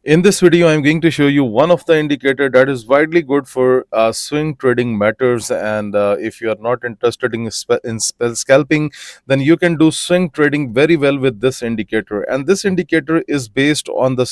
In this video, I'm going to show you one of the indicator that is widely good for swing trading matters. And if you are not interested in scalping, then you can do swing trading very well with this indicator. And this indicator is based on the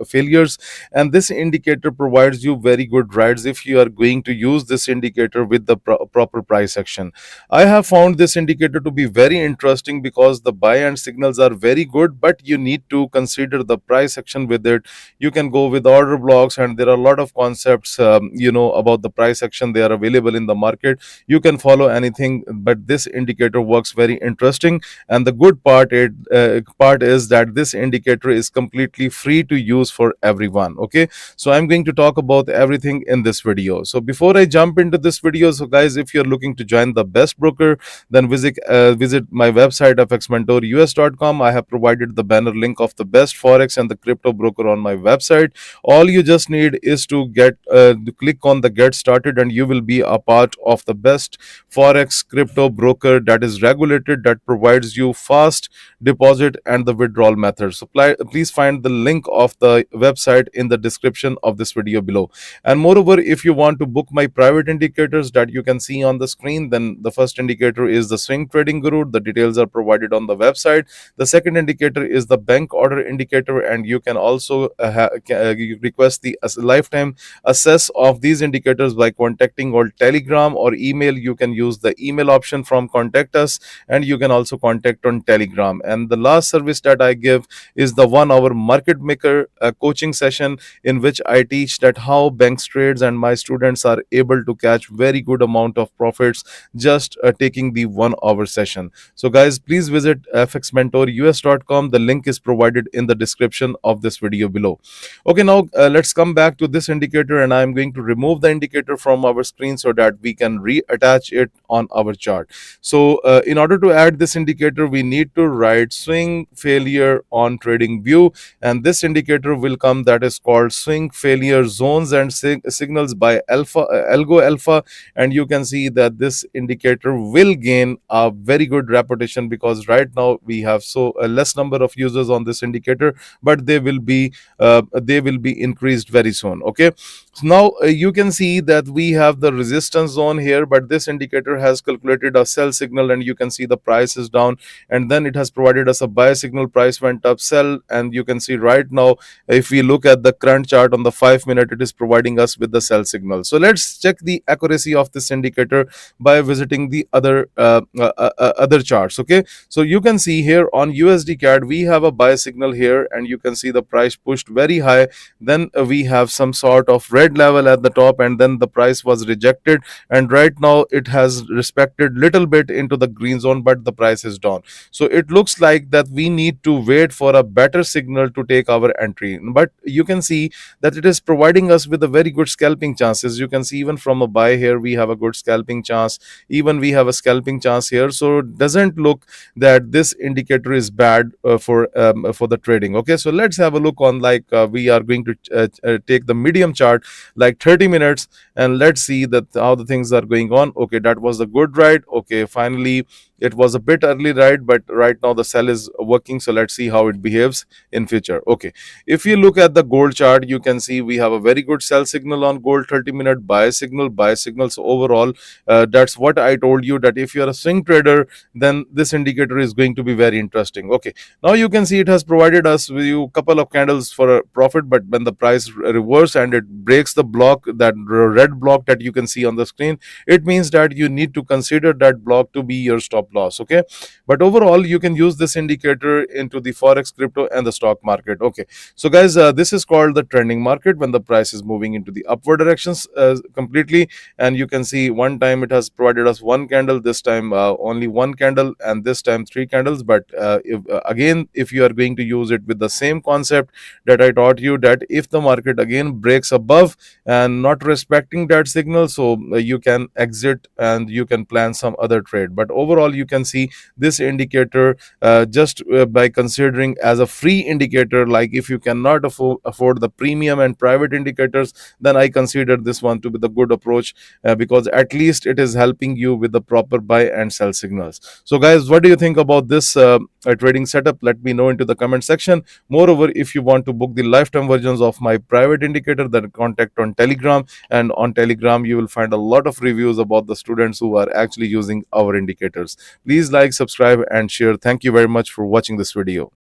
failures. And this indicator provides you very good rides if you are going to use this indicator with the proper price action. I have found this indicator to be very interesting because the buy and signals are very good, but you need to consider the price action with it. You can go with order blocks, and there are a lot of concepts about the price action. They are available in the market. You can follow anything, but this indicator works very interesting. And the good part is that this indicator is completely free to use for everyone. Okay, so I'm going to talk about everything in this video. So before I jump into this video, so guys, if you're looking to join the best broker, then visit my website fxmentorus.com. I have provided the banner link of the best forex and the crypto broker on my website. All you just need is to click on the get started, and you will be a part of the best forex crypto broker that is regulated, that provides you fast deposit and the withdrawal method. So please find the link of the website in the description of this video below. And moreover, if you want to book my private indicators that you can see on the screen, then the first indicator is the swing trading guru. The details are provided on the website. The second indicator is the bank order indicator, and you can also request the lifetime assess of these indicators by contacting or telegram or email. You can use the email option from contact us, and you can also contact on telegram. And the last service that I give is the 1 hour market maker coaching session, in which I teach that how banks trades, and my students are able to catch very good amount of profits just taking the 1 hour session. So guys, please visit fxmentorus.com. The link is provided in the description of this video below. Okay, now let's come back to this indicator, and I'm going to remove the indicator from our screen so that we can reattach it on our chart. So in order to add this indicator, we need to write swing failure on Tradingview, and this indicator will come, that is called swing failure zones and signals by algo alpha. And you can see that this indicator will gain a very good reputation, because right now we have a less number of users on this indicator, but they will be increased very soon. Okay, so now you can see that we have the resistance zone here, but this indicator has calculated a sell signal, and you can see the price is down, and then it has provided us a buy signal. Price went up, sell, and you can see right now, if we look at the current chart on the 5 minute, it is providing us with the sell signal. So let's check the accuracy of this indicator by visiting the other charts. Okay, so you can see here on USD CAD we have a buy signal here, and you can see the price pushed very high. Then we have some sort of red level at the top, and then the price was rejected, and right now it has respected little bit into the green zone, but the price is down. So it looks like that we need to wait for a better signal to take our entry. But you can see that it is providing us with a very good scalping chances. You can see even from a buy here we have a good scalping chance, even we have a scalping chance here. So it doesn't look that this indicator is bad for the trading. Okay, so let's have a look on, like we are going to take the medium chart, like 30 minutes, and let's see that how the things are going on. Okay, that was a good ride. Okay, finally it was a bit early ride, but right now the sell is working. So let's see how it behaves in future. Okay, if you look at the gold chart, you can see we have a very good sell signal on gold, 30-minute buy signal. So overall, that's what I told you, that if you're a swing trader, then this indicator is going to be very interesting. Okay, now you can see it has provided us with a couple of candles for a profit, but when the price reverse and it breaks the block, that red block that you can see on the screen, it means that you need to consider that block to be your stop loss. Okay, but overall you can use this indicator into the forex, crypto, and the stock market. Okay, so guys, this is called the trending market, when the price is moving into the upward directions completely. And you can see one time it has provided us one candle, this time only one candle, and this time three candles. But if you are going to use it with the same concept that I taught you, that if the market again breaks above and not respecting that signal, so you can exit and you can plan some other trade. But overall you can see this indicator just by considering as a free indicator, like if you cannot afford the premium and private indicators, then I consider this one to be the good approach, because at least it is helping you with the proper buy and sell signals. So guys, what do you think about this trading setup, let me know into the comment section. Moreover, if you want to book the lifetime versions of my private indicator, then contact on Telegram. And on Telegram, you will find a lot of reviews about the students who are actually using our indicators. Please like, subscribe, and share. Thank you very much for watching this video.